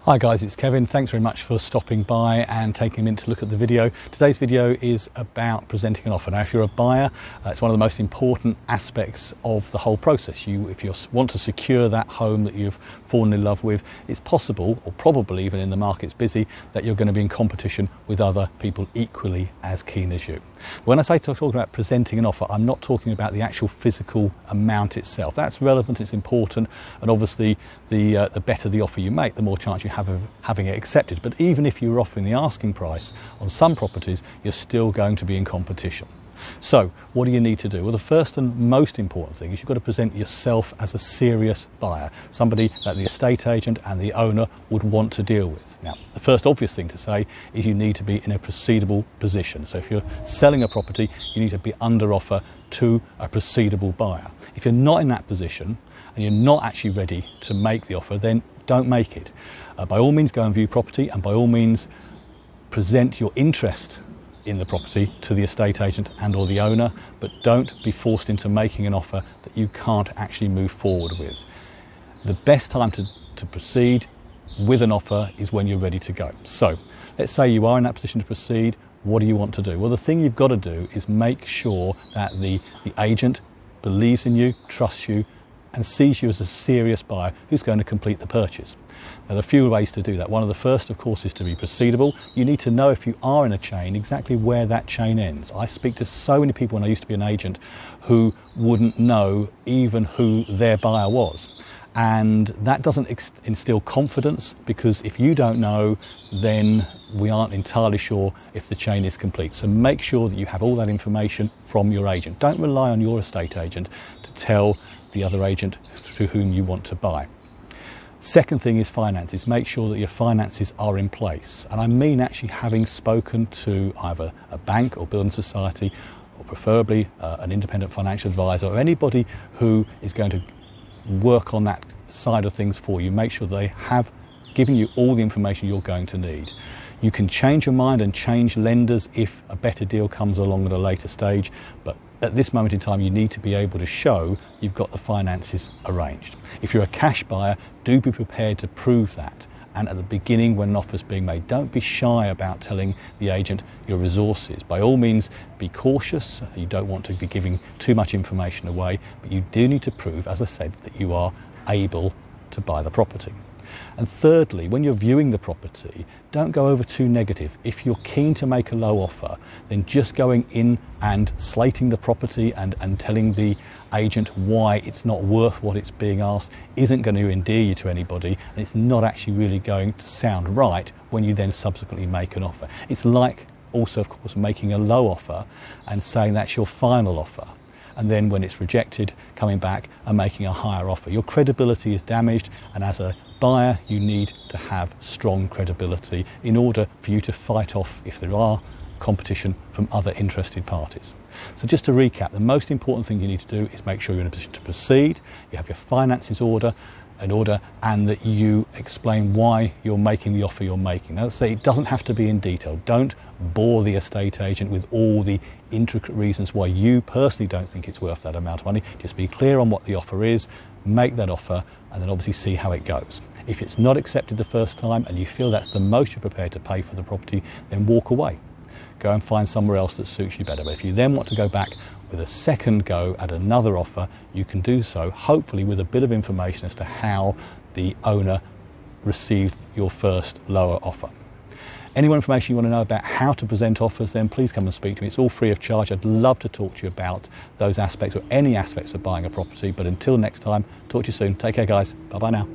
Hi guys, it's Kevin. Thanks very much for stopping by and taking a minute to look at the video. Today's video is about presenting an offer. Now, if you're a buyer, it's one of the most important aspects of the whole process. If you want to secure that home that you've fallen in love with, it's possible, or probably even in the market's busy, that you're going to be in competition with other people equally as keen as you. When I say talk about presenting an offer, I'm not talking about the actual physical amount itself. That's relevant, it's important, and obviously the better the offer you make, the more chance you have of having it accepted. But even if you're offering the asking price on some properties, you're still going to be in competition. So what do you need to do? Well, the first and most important thing is you've got to present yourself as a serious buyer, somebody that the estate agent and the owner would want to deal with. Now, the first obvious thing to say is you need to be in a proceedable position. So if you're selling a property, you need to be under offer to a proceedable buyer. If you're not in that position and you're not actually ready to make the offer, then don't make it. By all means, go and view property, and by all means present your interest in the property to the estate agent and or the owner, but don't be forced into making an offer that you can't actually move forward with. The best time to proceed with an offer is when you're ready to go. So let's say you are in that position to proceed. What do you want to do? Well, the thing you've got to do is make sure that the agent believes in you, trusts you, and sees you as a serious buyer who's going to complete the purchase. Now, there are a few ways to do that. One of the first, of course, is to be proceedable. You need to know, if you are in a chain, exactly where that chain ends. I speak to so many people when I used to be an agent who wouldn't know even who their buyer was. And that doesn't instill confidence, because if you don't know, then we aren't entirely sure if the chain is complete. So make sure that you have all that information from your agent. Don't rely on your estate agent to tell the other agent to whom you want to buy. Second thing is finances. Make sure that your finances are in place. And I mean actually having spoken to either a bank or building society, or preferably an independent financial advisor, or anybody who is going to work on that side of things for you. Make sure they have given you all the information you're going to need. You can change your mind and change lenders if a better deal comes along at a later stage, but at this moment in time you need to be able to show you've got the finances arranged. If you're a cash buyer, do be prepared to prove that. And at the beginning, when an offer is being made, don't be shy about telling the agent your resources. By all means, be cautious. You don't want to be giving too much information away, but you do need to prove, as I said, that you are able to buy the property. And thirdly, when you're viewing the property, don't go over too negative. If you're keen to make a low offer, then just going in and slating the property and telling the agent why it's not worth what it's being asked isn't going to endear you to anybody, and it's not actually really going to sound right when you then subsequently make an offer. It's like also, of course, making a low offer and saying that's your final offer, and then when it's rejected, coming back and making a higher offer. Your credibility is damaged, and as a buyer you need to have strong credibility in order for you to fight off, if there are, competition from other interested parties. So just to recap, the most important thing you need to do is make sure you're in a position to proceed, you have your finances in order, and that you explain why you're making the offer you're making. Now, let's say it doesn't have to be in detail. Don't bore the estate agent with all the intricate reasons why you personally don't think it's worth that amount of money. Just be clear on what the offer is, make that offer, and then obviously see how it goes. If it's not accepted the first time and you feel that's the most you're prepared to pay for the property, then walk away. Go and find somewhere else that suits you better. But if you then want to go back with a second go at another offer, you can do so, hopefully with a bit of information as to how the owner received your first lower offer. Any more information you want to know about how to present offers, then please come and speak to me. It's all free of charge. I'd love to talk to you about those aspects or any aspects of buying a property. But until next time, talk to you soon. Take care, guys. Bye-bye now.